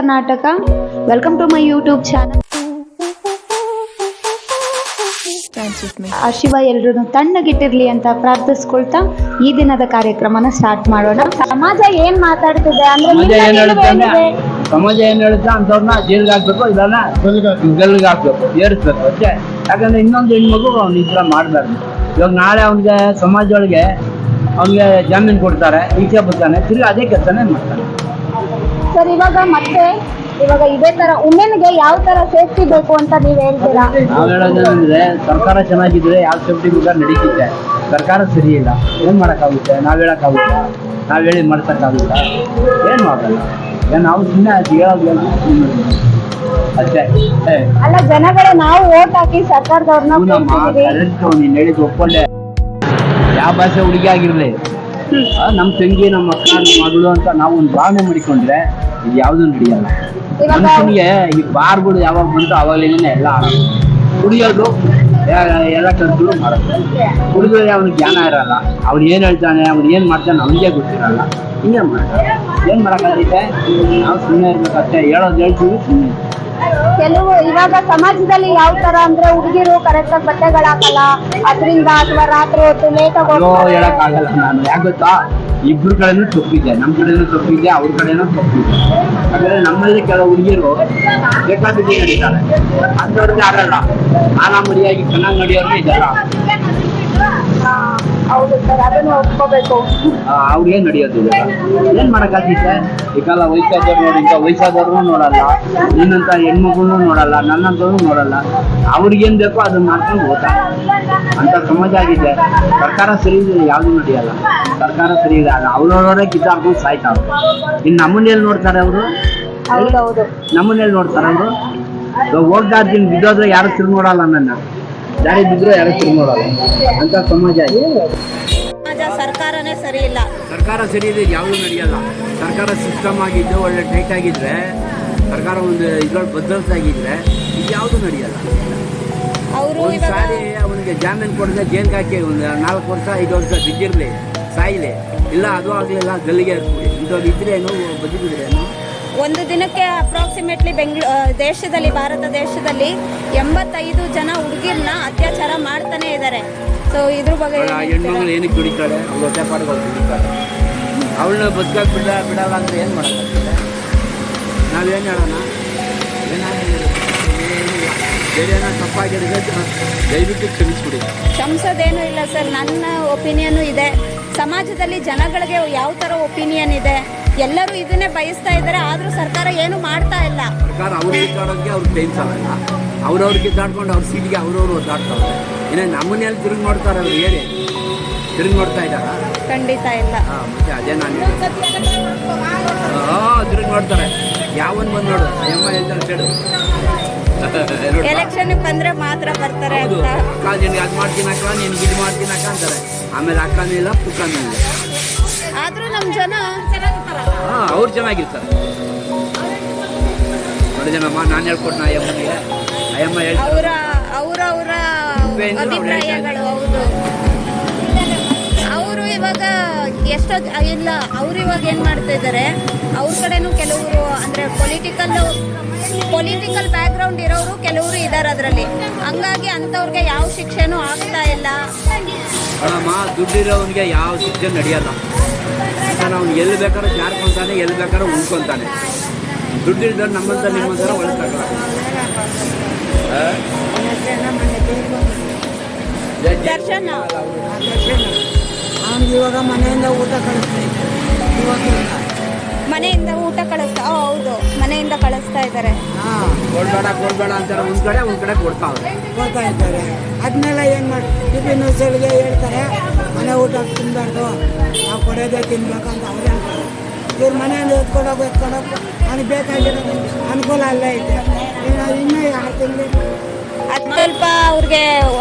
Karnataka. Welcome to my YouTube channel. ಆ ಶಿವ ಎಲ್ರು ತಣ್ಣಗಿಟ್ಟಿರ್ಲಿ ಅಂತ ಪ್ರಾರ್ಥಿಸ್ಕೊಳ್ತಾ ಈ ದಿನದ ಕಾರ್ಯಕ್ರಮನ ಸ್ಟಾರ್ಟ್ ಮಾಡೋಣ. ಸಮಾಜ ಏನ್ ಮಾತಾಡ್ತಿದೆ ಅಂದ್ರೆ ಸಮಾಜ ಏನ್ ಹೇಳುತ್ತೆ ಅಂತವ್ರನ್ನ ಜೈಲ್ಗೆ ಹಾಕ್ಬೇಕು, ಇದನ್ನ ಗಲ್ಗೆ ಹಾಕ್ಬೇಕು, ಏರಿಸ್ಬೇಕು ಅಷ್ಟೇ. ಯಾಕಂದ್ರೆ ಇನ್ನೊಂದು ಹೆಣ್ಮಗು ಅವ್ನ ಈ ಥರ ಮಾಡಬಾರ್ದು. ಇವಾಗ ನಾಳೆ ಅವ್ನಿಗೆ ಸಮಾಜದೊಳಗೆ ಅವ್ನಿಗೆ ಜಾಮೀನು ಕೊಡ್ತಾರೆ, ಈಚೆ ಬರ್ತಾನೆ, ತಿರ್ಗಿ ಅದೇ ಕೆಲಸನೇ ಮಾಡ್ತಾನೆ. ಸರ್, ಇವಾಗ ಇದೇ ತರ ವುಮೆನ್ಗೆ ಯಾವ ತರ ಸೇಫ್ಟಿ ಬೇಕು ಅಂತ ನೀವ್ ಹೇಳ್ತೀರಾ? ನಾವ್ ಹೇಳೋದೇನಂದ್ರೆ ಸರ್ಕಾರ ಚೆನ್ನಾಗಿದ್ರೆ ಯಾವ ಸೇಫ್ಟಿ ಬೇಕಾದ್ರೆ ನಡೀತಿದೆ. ಸರ್ಕಾರ ಸರಿ ಇಲ್ಲ, ಏನ್ ಮಾಡಕ್ಕಾಗುತ್ತೆ? ನಾವ್ ಹೇಳಕ್ಕಾಗುತ್ತಾ? ನಾವ್ ಹೇಳಿ ಮಾಡ್ಸಕ್ಕಾಗುತ್ತಾ? ಏನ್ ಮಾಡಲ್ಲ. ನಾವು ಸುಮ್ಮನೆ ಹೇಳೋದು ಅಷ್ಟೇ. ಅಲ್ಲ, ಜನಗಳೇ ನಾವು ಓಟ್ ಹಾಕಿ ಸರ್ಕಾರದವ್ರನ್ನ ನೀನ್ ಹೇಳಿದ್ ಒಪ್ಕೊಂಡೆ. ಯಾವ ಭಾಷೆ ಹುಡುಗಿ ಆಗಿರ್ಲಿ, ನಮ್ಮ ತಂಗಿ, ನಮ್ಮ ಅಕ್ಕ, ನಮ್ಮ ಮಗಳು ಅಂತ ನಾವು ಒಂದು ಭಾವನೆ ಮಾಡಿಕೊಂಡ್ರೆ ಇದು ಯಾವ್ದು ನಡೆಯಲ್ಲ. ಮನುಷ್ಯನಿಗೆ ಈ ಬಾರ್ಗಳು ಯಾವಾಗ ಬಂತು ಅವಾಗಲೇನೆ ಎಲ್ಲ ಹುಡುಗಿಯೋದು ಎಲ್ಲ ಕಲ್ತು ಮಾಡುತ್ತೆ. ಹುಡುಗರಿಗೆ ಅವ್ನಿಗೆ ಜ್ಞಾನ ಇರಲ್ಲ, ಅವ್ನು ಏನ್ ಹೇಳ್ತಾನೆ, ಅವ್ನು ಏನ್ ಮಾಡ್ತಾನೆ ಅವನಿಗೆ ಗೊತ್ತಿರಲ್ಲ. ಹಿಂಗೆ ಮಾಡ್ತಾರೆ. ಏನ್ ಮಾಡಕ್ಕಾಗತ್ತೆ? ನಾವು ಸುಮ್ಮನೆ ಇರ್ಬೇಕಷ್ಟೇ. ಹೇಳೋದು ಹೇಳ್ತೀವಿ, ಸುಮ್ಮನೆ. ಕೆಲವು ಇವಾಗ ಸಮಾಜದಲ್ಲಿ ಯಾವ ತರ ಅಂದ್ರೆ ಹುಡುಗಿರು ಕರೆಕ್ಟ್ ಆಗಿ ಬಟ್ಟೆಗಳು ಹಾಕಲ್ಲ, ಅದರಿಂದ ಅಥವಾ ರಾತ್ರಿ ಹೊತ್ತು ಲೇಟ್ ಆಗಿ ಹೇಳಕ್ ಆಗಲ್ಲ. ನಾನು ಯಾಕೆ ಗೊತ್ತಾ, ಇಬ್ರು ಕಡೆನೂ ತಪ್ಪಿದೆ. ನಮ್ಮ ಕಡೆನೂ ತಪ್ಪಿದೆ, ಅವ್ರ ಕಡೆನೂ ತಪ್ಪಿದೆ. ಹಾಗಾದ್ರೆ ನಮ್ಮಲ್ಲಿ ಕೆಲವು ಹುಡುಗಿರು ಬೇಕಾಬಿಟ್ಟಿ ನಡೀತಾರೆ, ಅಂಥವ್ರಿಗೆ ಆಗಲ್ಲ. ಆರಾಮರಿಯಾಗಿ ಚೆನ್ನಾಗಿ ನಡೆಯೋರು ಇದಲ್ಲ. ಹೌದು ಸರ್, ಅದನ್ನು ಒಪ್ಕೋಬೇಕು. ಅವ್ರಿಗೆ ನಡೆಯೋದಿಲ್ಲ. ಏನ್ ಮಾಡಕ್ಕಾಗ್ತಿದೆ? ಈ ಕಾಲ ವಯಸ್ಸಾದವ್ರು ನೋಡಿ, ಇಂಥ ವಯಸ್ಸಾದವ್ರು ನೋಡಲ್ಲ, ನಿನ್ನಂತ ಹೆಣ್ಮಗುನು ನೋಡಲ್ಲ, ನನ್ನಂತವ್ರು ನೋಡಲ್ಲ. ಅವ್ರಿಗೇನ್ ಬೇಕೋ ಅದನ್ನ ಮಾಡ್ಕೊಂಡು ಹೋಗ್ತಾರೆ. ಅಂತ ಸಮಾಜ ಆಗಿದೆ. ಸರ್ಕಾರ ಸರಿ ಇದೆ, ಯಾವ್ದು ನಡೆಯಲ್ಲ. ಸರ್ಕಾರ ಸರಿ ಇದೆ, ಅವ್ರವ್ರವರೇ ಕಿತ್ತಾಡ್ಕೊಂಡು ಸಾಯ್ತಾವ್ರು. ಇನ್ನು ನಮ್ಮನ್ನೆಲ್ಲಿ ನೋಡ್ತಾರೆ ಅವರು? ನಮ್ಮನ್ನೆಲ್ಲಿ ನೋಡ್ತಾರೆ ಅವರು? ಹೋಗ್ದಾರ್ಜಿನ್ ಬಿದ್ದೋದ್ರೆ ಯಾರು ತಿರುಗಿ ನೋಡಲ್ಲ. ನನ್ನ ದಾರಿ ಬಿದ್ದರೆ ಯಾರು ತಿರುಗಿ ನೋಡಲ್ಲ. ಅಂತ ಸಮಾಜ ಇದೆ. ಸರ್ಕಾರನೇ ಸರಿ ಇಲ್ಲ. ಸರ್ಕಾರ ಸರಿ ಇದೆ, ಯಾವುದು ನಡೆಯಲ್ಲ. ಸರ್ಕಾರ ಸಿಸ್ಟಮ್ ಆಗಿದ್ದು ಒಳ್ಳೆ ಟೈಟ್ ಆಗಿದ್ರೆ, ಸರ್ಕಾರ ಒಂದು ಇದ್ರೊಳಗೆ ಭದ್ರತೆ ಆಗಿದ್ರೆ ಇದು ಯಾವುದು ನಡೆಯಲ್ಲ. ಒಂದು ಸಾರಿ ಅವನಿಗೆ ಜಾಮೀನು ಕೊಡದೆ ಜೈಲ್ಗೆ ಹಾಕಿ ಒಂದು 4 ವರ್ಷ 5 ವರ್ಷ ಬಿದ್ದಿರಲಿ, ಸಾಯಿಲಿ, ಇಲ್ಲ ಅದು ಆಗಲಿಲ್ಲ ಗಲ್ಲಿಗೆ ಇರ್ತೀವಿ. ಇಂಥವ್ರು ಇದ್ರೇನು ಬದುಕಿದ್ರೇನು? ಒಂದು ದಿನಕ್ಕೆ ಅಪ್ರಾಕ್ಸಿಮೇಟ್ಲಿ ದೇಶದಲ್ಲಿ, ಭಾರತ ದೇಶದಲ್ಲಿ 85 ಜನ ಹುಡುಗಿರ್ನ ಅತ್ಯಾಚಾರ ಮಾಡ್ತಾನೆ ಇದ್ದಾರೆ. ಸೊ ಇದ್ರ ಬಗ್ಗೆ ಹೆಣ್ಮಗಳು ಏನಕ್ಕೆ ದುಡಿತಾಳೆ? ಅವ್ಳು ಹೊಟ್ಟೆ ಪಾಡ್ಗಳು ದುಡಿತಾಳೆ. ಅವಳನ್ನ ಬದುಕಾಗಿ ಬಿಡಲ್ಲ ಅಂದ್ರೆ ಏನು ಮಾಡೋಕ್ಕಾಗ್ತದೆ? ನಾವೇನು ಹೇಳೋಣ? ಬೇರೆ ಏನೋ ತಪ್ಪಾಗಿರೋದೇ ದಯವಿಟ್ಟು ಕ್ಷಮಿಸ್ಬಿಡಿ. ಕ್ಷಮಿಸೋದೇನು ಇಲ್ಲ ಸರ್, ನನ್ನ ಒಪಿನಿಯನ್ ಇದೆ. ಸಮಾಜದಲ್ಲಿ ಜನಗಳಿಗೆ ಯಾವ ಥರ ಒಪಿನಿಯನ್ ಇದೆ, ಎಲ್ಲರೂ ಇದನ್ನೇ ಬಯಸ್ತಾ ಇದ್ದಾರೆ. ಆದರೂ ಸರ್ಕಾರ ಏನು ಮಾಡ್ತಾ ಇಲ್ಲ. ಸರ್ಕಾರ ಅವ್ರು ಕಿತ್ತಾಡೋಕ್ಕೆ ಅವ್ರಿಗೆ ಟೈಮ್ ಸಾಲಲ್ಲ. ಅವ್ರವ್ರು ಕಿತ್ತಾಡ್ಕೊಂಡು ಅವ್ರ ಸೀಟ್ಗೆ ಅವ್ರವ್ರು ಒದ್ದಾಡ್ತಾವ್ರೆ. ಇನ್ನೇ ನಮ್ಮನ್ನೆಲ್ಲಿ ತಿರುಗಿ ನೋಡ್ತಾರೆ? ಅವ್ರು ಹೇಳಿ, ತಿರುಗಿ ನೋಡ್ತಾ ಇದ್ದಾರ? ಖಂಡಿತ ಇಲ್ಲ. ಮತ್ತೆ ಅದೇ ನಾನು ತಿರುಗಿ ನೋಡ್ತಾರೆ. ಯಾವನ್ ಬಂದು ನೋಡು, ಅಮ್ಮ ಹೇಳ್ತಾರೆ ಕೇಳು. ಎಲೆಕ್ಷನ್ ಬಂದ್ರೆ ಮಾತ್ರ ಬರ್ತಾರೆ. ಅಕ್ಕ ನಿನ್ಗೆ ಅದು ಮಾಡ್ತೀನಿ ಅಕ್ಕ, ನಿನ್ಗೆ ಇದು ಮಾಡ್ತೀನಿ ಅಕ್ಕ ಅಂತಾರೆ. ಆಮೇಲೆ ಅಕ್ಕನೂ ಇಲ್ಲ, ಪುಕ್ಕನೂ ಇಲ್ಲ. ಆದ್ರೂ ನಮ್ಮ ಜನ ಅವ್ರು ಚೆನ್ನಾಗಿರ್ತಾರೆ. ನೋಡಿದೇನಮ್ಮ, ನಾನು ಹೇಳ್ಕೊಟ್ನ ಅಯ್ಯಮ್ಮನಿಗೆ. ಅಯ್ಯಮ್ಮ ಹೇಳ್ತಾರೆ ಅವರ ಅಭಿಪ್ರಾಯಗಳು. ಹೌದು, ಅವರು ಇವಾಗ ಎಷ್ಟೋ ಇಲ್ಲ. ಅವ್ರು ಇವಾಗ ಏನು ಮಾಡ್ತಾ ಇದ್ದಾರೆ, ಅವ್ರ ಕಡೆನೂ ಕೆಲವರು ಅಂದರೆ ಪೊಲಿಟಿಕಲ್ ಬ್ಯಾಕ್ಗ್ರೌಂಡ್ ಇರೋರು ಕೆಲವರು ಇದ್ದಾರೆ ಅದರಲ್ಲಿ. ಹಂಗಾಗಿ ಅಂಥವ್ರಿಗೆ ಯಾವ ಶಿಕ್ಷೆನೂ ಆಗ್ತಾ ಇಲ್ಲ. ದುಡ್ಡಿರೋವನಿಗೆ ಯಾವ ಶಿಕ್ಷೆ ನಡೆಯಲ್ಲ. ಅವ್ನು ಎಲ್ಲಿ ಬೇಕಾದ್ರೂ ಜಾರ್ಕೊಂತಾನೆ, ಎಲ್ಲಿ ಬೇಕಾದ್ರೂ ಉಳ್ಕೊಂತಾನೆ. ದುಡ್ಡಿದ್ದವ್ರು ನಮ್ಮಂತ ನಿಮ್ಮಂತರ ಒಳಗಾಗಲ್ಲ. ದರ್ಶನ ಅವನಿಗೆ ಇವಾಗ ಮನೆಯಿಂದ ಊಟ ಕಳಿಸ್ತಾರೆ. ಮನೆಯಿಂದ ಊಟ ಕಳಿಸ್ತಾ? ಹೌದು, ಮನೆಯಿಂದ ಕಳಿಸ್ತಾ ಇದ್ದಾರೆ. ಕೊಡ್ಬೇಡ ಅಂತಾರೆ. ಒಂದ್ ಕಡೆ ಕೊಡ್ತಾ ಇದ್ದಾರೆ. ಅದನ್ನೆಲ್ಲ ಏನು ಮಾಡಿ ಟಿಫಿನ್ ನ್ಯೂಸ್ಗಳಿಗೆ ಹೇಳ್ತಾರೆ, ಮನೆ ಊಟ ತಿನ್ಬಾರ್ದು, ನಾವು ಕೊಡೋದೇ ತಿನ್ಬೇಕಂತ ಅವ್ರು ಹೇಳ್ತಾರೆ. ಇವ್ರು ಮನೆಯಿಂದ ಎತ್ಕೊಂಡೋಗು ಅವ್ನಿಗೆ ಬೇಕಾಗಿರೋದು ಅನುಕೂಲ ಅಲ್ಲೇ ಐತೆ. ಇನ್ನೂ 2 ತಿಂಗಳು ಅದು ಸ್ವಲ್ಪ ಅವ್ರಿಗೆ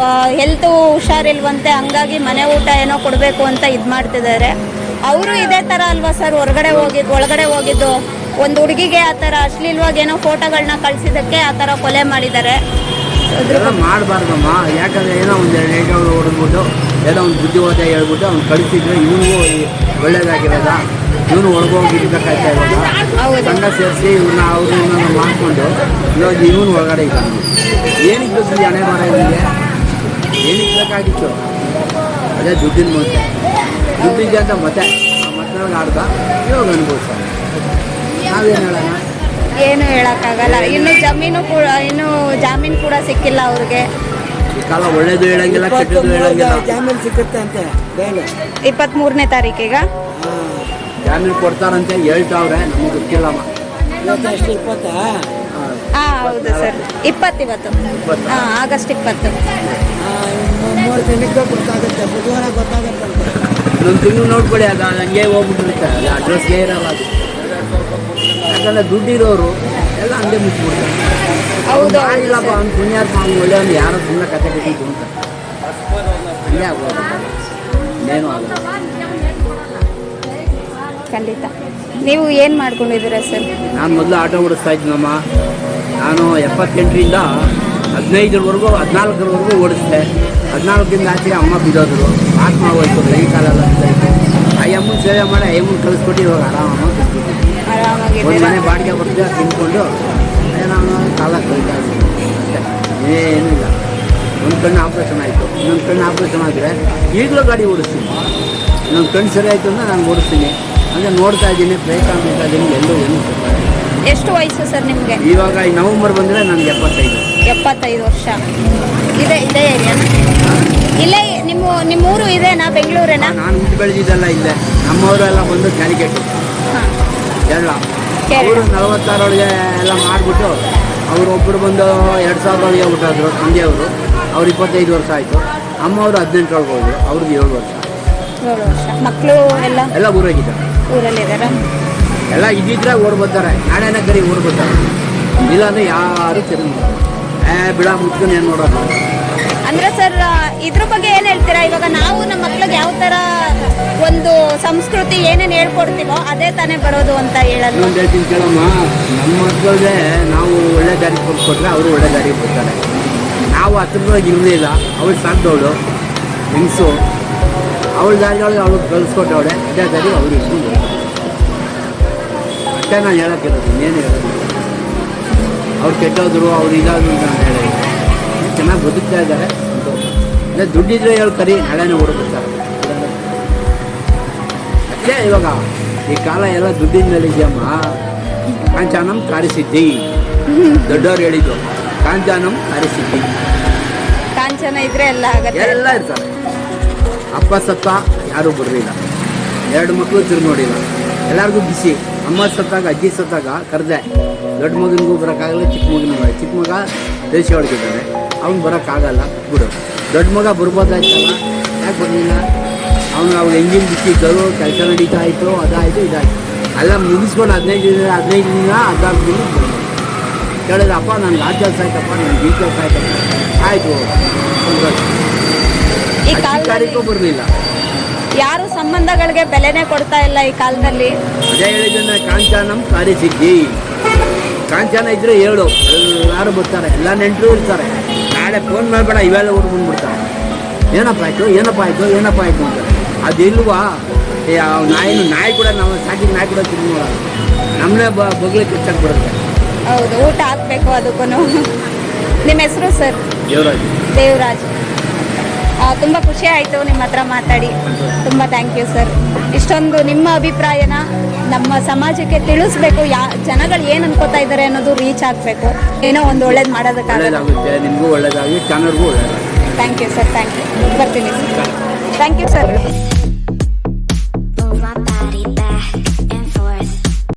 ಹೆಲ್ತು ಹುಷಾರಿಲ್ವಂತೆ, ಹಂಗಾಗಿ ಮನೆ ಊಟ ಏನೋ ಕೊಡಬೇಕು ಅಂತ ಇದು ಮಾಡ್ತಿದ್ದಾರೆ. ಅವರು ಇದೇ ಥರ ಅಲ್ವಾ ಸರ್, ಒಳಗಡೆ ಹೋಗಿದ್ದು ಒಂದು ಹುಡುಗಿಗೆ ಆ ಥರ ಅಶ್ಲೀಲವಾಗಿ ಏನೋ ಫೋಟೋಗಳನ್ನ ಕಳಿಸಿದ್ದಕ್ಕೆ ಆ ಥರ ಕೊಲೆ ಮಾಡಿದ್ದಾರೆ. ಮಾಡಬಾರ್ದಮ್ಮ. ಯಾಕಂದರೆ ಏನೋ ಒಂದು 2 ಗಂಟೆ ಹೊಡೆದ್ಬಿಟ್ಟು ಏನೋ ಒಂದು ಬುದ್ಧಿವಾದ ಹೇಳ್ಬಿಟ್ಟು ಅವ್ನು ಕಳಿಸಿದ್ರೆ ಇವನಿಗೂ ಒಳ್ಳೇದಾಗಿರೋದ. ಇವನು ಒಳಗೋಗಿರ್ಬೇಕಾಯ್ತಾ ಇವಾಗ ಹೌದು. ಸಂಘ ಸೇರಿಸಿ ಇವ್ರನ್ನ ಅವ್ರನ್ನ ಮಾಡಿಕೊಂಡು ಇವಾಗ ಇವನು ಒಳಗಡೆ ಇದ್ದಾನೆ. ಏನಕ್ಕೆ ಬೇಕು ಹಣೆ ಬರ ಇವನಿಗೆ? ಏನಕ್ಕೆ ಬೇಕಾಗಿತ್ತು? ಅದೇ ದುಡ್ಡಿನ ಮುಂಚೆ ದುಡ್ಡಿಗೆ ಅಂತ ಮತ್ತೆ ಆ ಮತ್ತೊಳಗೆ ಆಡ್ದ ಇವಾಗ ಅನುಭವಿಸ್ತಾನೆ. ನಾವೇನು ಹೇಳೋಣ? ಏನು ಹೇಳಕ್ಕಾಗಲ್ಲ. ಇನ್ನು ಜಾಮೀನು ಕೂಡ ಸಿಕ್ಕಿಲ್ಲ ಅವ್ರಿಗೆ. ಈ ಕಾಲ ಒಳ್ಳೇದು ಹೇಳಂಗಿಲ್ಲ, ಕೆಟ್ಟದ್ದು ಹೇಳಂಗಿಲ್ಲ. ಜಾಮೀನು ಸಿಗುತ್ತೆ ಅಂತೆ ಬೇಲೆ 23ನೇ ತಾರೀಕಿಗ ಜಾಮೀನು ಕೊಡ್ತಾರಂತೆ ಹೇಳ್ತಾವ್ರೆ, ನಮಗೆ ಗೊತ್ತಿಲ್ಲಮ್ಮ. ಇವತ್ತು ಎಷ್ಟು 20? ಹೌದು ಸರ್, 20 ಇವತ್ತು. ಆಗಸ್ಟ್ 20. 3 ದಿನಕ್ಕೆ ಗೊತ್ತಾಗುತ್ತೆ, ಬುಧವಾರ ಗೊತ್ತಾಗುತ್ತೆ ಅಂತ. ಇನ್ನೊಂದು ತಿಂಗಳು ನೋಡ್ಕೊಳ್ಳಿ, ಅದು ಹಂಗೆ ಹೋಗ್ಬಿಟ್ಟಿರುತ್ತೆ, ಅದು ಅಡ್ರೆಸ್ಗೆ ಇರಲ್ಲ ಅದು. ಯಾಕಂದ್ರೆ ದುಡ್ಡಿರೋರು ಎಲ್ಲ ಹಂಗೆ ಮುಚ್ಚಿಬಿಡ್ತಾರೆ. ಹೌದು ಇಲ್ಲಪ್ಪ ಅವ್ನು ಪುಣ್ಯಾತ್ಮ, ಅವ್ನು ಒಳ್ಳೆಯವನು, ಯಾರೋ ಸುಮ್ಮನೆ ಕತೆ ಕಟ್ಟಿದ್ದು ಅಂತ ಹಂಗೆ ಆಗೋದು. ಇನ್ನೇನು ಆಗಲ್ಲ. ಖಂಡಿತ. ನೀವು ಏನು ಮಾಡ್ಕೊಂಡಿದ್ದೀರಾ ಸರ್? ನಾನು ಮೊದಲು ಆಟೋ ಓಡಿಸ್ತಾ ಇದ್ದೀನಮ್ಮ. ನಾನು 78ರಿಂದ 15ರವರೆಗೂ 14ರವರೆಗೂ ಓಡಿಸ್ದೆ. 14ರಿಂದ ಆಚೆಗೆ ಅಮ್ಮ ಬಿದ್ದೋದ್ರು, ಆತ್ಮ ಹೋಯ್ತು, ಕೈ ಕಾಲೆಲ್ಲ ಬಿದ್ದೋಯ್ತು. ಆ ಅಮ್ಮನ ಸೇವೆ ಮಾಡಿ ಆ ಅಮ್ಮನ ಕಳಿಸ್ಕೊಟ್ಟು ಇವಾಗ ಆರಾಮ ಒಂದು ಆರಾಮಾಗಿದ್ದೀರಾ? ಮನೆ ಬಾಡಿಗೆ ಕೊಡ್ತೀವಿ ತಿನ್ಕೊಂಡು ನಾನು ಕಾಲ ಕಳೀತಾ ಇದ್ದೀನಿ ಅಷ್ಟೇ, ಏನೂ ಇಲ್ಲ. ಒಂದು ಕಣ್ಣು ಆಪ್ರೇಷನ್ ಆಯಿತು, ಇನ್ನೊಂದು ಕಣ್ಣು ಆಪ್ರೇಷನ್ ಆದರೆ ಈಗಲೂ ಗಾಡಿ ಓಡಿಸ್ತೀನಿ. ಇನ್ನೊಂದು ಕಣ್ಣು ಸರಿ ಆಯಿತು ಅಂದರೆ ನಾನು ಓಡಿಸ್ತೀನಿ. ಅಂದರೆ ನೋಡ್ತಾ ಇದ್ದೀನಿ, ಪ್ರಯತ್ನ ಮಾಡ್ತಾ ಇದ್ದೀನಿ, ಎಲ್ಲೂ ಏನು ಸಿಗ್ತಾರೆ. ಎಷ್ಟು ವಯಸ್ಸು ಸರ್ ನಿಮಗೆ? ಇವಾಗ ಈ ನವಂಬರ್ ಬಂದರೆ ನನಗೆ 75 ವರ್ಷ. ಇದೇ ಏರಿಯಾ? ಇಲ್ಲೇ ನಿಮ್ಮೂರು ಇದೇನಾ, ಬೆಂಗಳೂರೇನಾ? ನಾನು ಹುಟ್ಟು ಬೆಳೆದಿದ್ದೆಲ್ಲ ಇಲ್ಲೇ. ನಮ್ಮವರೆಲ್ಲ ಬಂದು ಕ್ಯಾಲಿಕೇಟು ಕೇರಳ. ಅವರು 46 ಎಲ್ಲ ಮಾಡಿಬಿಟ್ಟು ಅವರು ಒಬ್ಬರು ಬಂದು 2000 ಹುಟ್ಟಿದ್ರು ತಂದೆಯವರು. ಅವ್ರು 25 ವರ್ಷ ಆಯಿತು. ಅಮ್ಮವರು 18 ಹೋದ್ರು, ಅವ್ರಿಗೆ 7 ವರ್ಷ. 7 ವರ್ಷ. ಮಕ್ಕಳು ಎಲ್ಲ ಊರಾಗಿದ್ದಾರೆ, ಊರಲ್ಲಿದ್ದಾರಾ? ಎಲ್ಲ ಇದ್ದಿದ್ರೆ ಓಡ್ ಬರ್ತಾರೆ, ನಾಳೆನ ಕರಿ ಓಡ್ ಬರ್ತಾರೆ. ಇಲ್ಲಾಂದ್ರೆ ಯಾರು ತಿರುಗಿ ಬಿಡ ಮುಚ್ಕೊಂಡು ಏನು ನೋಡೋದು. ಅಂದ್ರೆ ಸರ್, ಇದ್ರ ಬಗ್ಗೆ ಏನು ಹೇಳ್ತೀರಾ? ಇವಾಗ ನಾವು ನಮ್ಮ ಮಕ್ಳಿಗೆ ಯಾವ ಥರ ಒಂದು ಸಂಸ್ಕೃತಿ ಏನೇನು ಹೇಳ್ಕೊಡ್ತೀವೋ ಅದೇ ತಾನೇ ಬರೋದು ಅಂತ ಹೇಳೋದು. ಇನ್ನೊಂದು ಹೇಳ್ತೀನಿ ಕೇಳಮ್ಮ, ನಮ್ಮ ಮಕ್ಕಳಿಗೆ ನಾವು ಒಳ್ಳೆ ದಾರಿ ಕೊಟ್ರೆ ಅವರು ಒಳ್ಳೆ ದಾರಿಗೆ ಬರ್ತಾರೆ. ನಾವು ಹತ್ರದೊಳಗೆ ಇರಲಿಲ್ಲ, ಅವಳು ಸಾಕ್ದವಳು ಹೆಂಗಸು, ಅವಳ ದಾರಿಗಳಿಗೆ ಅವಳು ಕಳಿಸ್ಕೊಟ್ಟವಳೆ, ಅದೇ ದಾರಿ ಅವ್ರು ಇಟ್ಕೊಂಡು ಅಷ್ಟೇ ನಾನು ಹೇಳೋಕ್ಕಿರೋದು, ಇನ್ನೇನು ಹೇಳೋದು. ಅವ್ರು ಕೆಟ್ಟೋದ್ರು, ಅವ್ರು ಇದಾದ್ರು ಅಂತ ನಾನು ಹೇಳೋದು. ಚೆನ್ನಾಗಿ ಬದುಕ್ತಾ ಇದ್ದಾರೆ. ಅದೇ ದುಡ್ಡಿದ್ರೆ ಹೇಳಿ ಕರಿ, ನಾಳೆನೇ ಓಡ್ಬಿಡ್ತಾರೆ ಅಷ್ಟೇ. ಇವಾಗ ಈ ಕಾಲ ಎಲ್ಲ ದುಡ್ಡಿನ ಮೇಲೆ ಇದೆಯಮ್ಮ. ಕಾಂಚಾನಂ ಕಾರಿಸಿದ್ದಿ, ದೊಡ್ಡವ್ರು ಹೇಳಿದ್ದು, ಕಾಂಚಾನಂ ಕಾರಿಸಿದ್ದಿ. ಕಾಂಚನ ಇದ್ರೆ ಎಲ್ಲ ಆಗತ್ತೆ. ಎಲ್ಲ ಇರ್ತಾರೆ. ಅಪ್ಪ ಸತ್ತ ಯಾರೂ ಬರಲಿಲ್ಲ, 2 ಮಕ್ಕಳು ತಿರುಗಿ ನೋಡಿಲ್ಲ, ಎಲ್ಲರಿಗೂ ಬಿಸಿ. ಅಮ್ಮ ಸತ್ತಾಗ, ಅಜ್ಜಿ ಸತ್ತಾಗ ಕರೆದೆ, ದೊಡ್ಡ ಮಗನಿಗೂ ಬರೋಕ್ಕಾಗಲ್ಲ, ಚಿಕ್ಕ ಮಗನಿಗೂ. ಚಿಕ್ಕ ಮಗ ದೇಶ ಒಳಗಿದ್ದಾನೆ, ಅವ್ನು ಬರೋಕ್ಕಾಗಲ್ಲ ಬಿಡು. ದೊಡ್ಡ ಮಗ ಬರ್ಬೋದಾಯ್ತಲ್ಲ, ಯಾಕೆ ಬರಲಿಲ್ಲ? ಅವ್ನು ಎಂಜಿನ್ ಬಿಟ್ಟಿದ್ದರು, ಕೆಲಸ ನಡೀತಾ ಇತ್ತು, ಅದಾಯಿತು ಇದಾಯಿತು ಎಲ್ಲ ಮುಗಿಸ್ಕೊಂಡು 15 ದಿನ 16 ದಿನ ಕೇಳಿದ್ರೆ, ಅಪ್ಪ ನನಗೆ ಆ ಕೆಲಸ ಆಯ್ತಪ್ಪ, ನನಗೆ ಈ ಕೆಲಸ ಆಯ್ತಪ್ಪ. ಆಯಿತು, ಈ ಕಾಲದಲ್ಲಿ ಬರಲಿಲ್ಲ. ಯಾರು ಸಂಬಂಧಗಳಿಗೆ ಬೆಲೆನೇ ಕೊಡ್ತಾ ಇಲ್ಲ ಈ ಕಾಲದಲ್ಲಿ. ಅದೇ ಹೇಳಿದ್ರೆ ಕಾಂಚಾನಂ ಕಾರಿಸಿದ್ದಿ. ಕಾಂಚಾನ ಇದ್ರೆ ಹೇಳು, ಎಲ್ಲರೂ ಬರ್ತಾರೆ, ಎಲ್ಲ ನೆಂಟರು ಇರ್ತಾರೆ. ನಾಳೆ ಫೋನ್ ಮಾಡಬೇಡ, ಇವೆಲ್ಲ ಊರು ಬಂದ್ಬಿಡ್ತಾರೆ. ಏನಪ್ಪ ಆಯಿತು ಅಂತಾರೆ. ಅದಿಲ್ವಾ? ನಾಯಿ ಕೂಡ ನಾವು ಸಾಕಿದ ನಾಯಿ ಕೂಡ ತಿಂದು ನೋಡೋದು, ನಮ್ಮನ್ನೇ ಬಗ್ಲಿಕ್ಕೆ ಹೆಚ್ಚಾಗಿ ಬರುತ್ತೆ. ಹೌದು, ಊಟ ಹಾಕ್ಬೇಕು ಅದಕ್ಕೂ. ನಿಮ್ಮ ಹೆಸರು ಸರ್? ದೇವರಾಜ್. ತುಂಬ ಖುಷಿ ಆಯಿತು ನಿಮ್ಮ ಹತ್ರ ಮಾತಾಡಿ. ತುಂಬ ಥ್ಯಾಂಕ್ ಯು ಸರ್. ಇಷ್ಟೊಂದು ನಿಮ್ಮ ಅಭಿಪ್ರಾಯನ ನಮ್ಮ ಸಮಾಜಕ್ಕೆ ತಿಳಿಸ್ಬೇಕು. ಜನಗಳು ಏನು ಅನ್ಕೋತಾ ಇದ್ದಾರೆ ಅನ್ನೋದು ರೀಚ್ ಆಗಬೇಕು. ಏನೋ ಒಂದು ಒಳ್ಳೇದು ಮಾಡೋದಕ್ಕಾಗುತ್ತೆ. ನಿಮಗೂ ಒಳ್ಳೇದಾಗಿ, ಚಾನಲ್ಗೂ ಒಳ್ಳೇದಾಗಿ. Thank you sir, thank you. ಬರ್ತೀನಿ ಸರ್. Thank you sir.